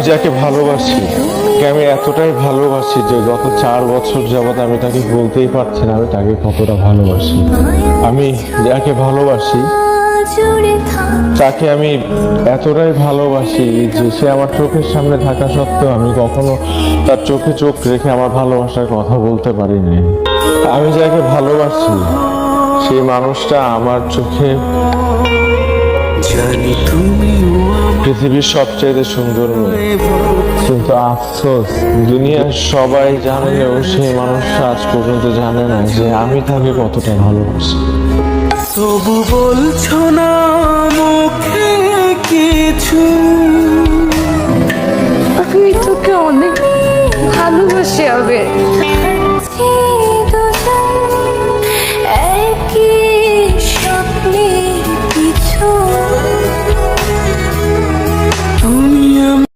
যাকে ভালোবাসি, আমি এতটাই ভালোবাসি যে গত 4 বছর যাবৎ আমি তাকে বলতেই পারছি না আমি তাকে কতটা ভালোবাসি। আমি যাকে ভালোবাসি তাকে আমি এতটাই ভালোবাসি যে সে আমার চোখের সামনে থাকা সত্ত্বেও আমি কখনো তার চোখে চোখ রেখে আমার ভালোবাসার কথা বলতে পারিনি। আমি যাকে ভালোবাসি সেই মানুষটা আমার চোখে পৃথিবীর সবচেয়ে সুন্দর মেয়ে, কিন্তু আফসোস দুনিয়ার সবাই জানলেও সেই মানুষটা আজ পর্যন্ত জানে না যে আমি তাকে কতটা ভালোবাসি। তবু বলছো না মুখে কিছু। আমি তোকে অনেক ভালোবাসি আবির।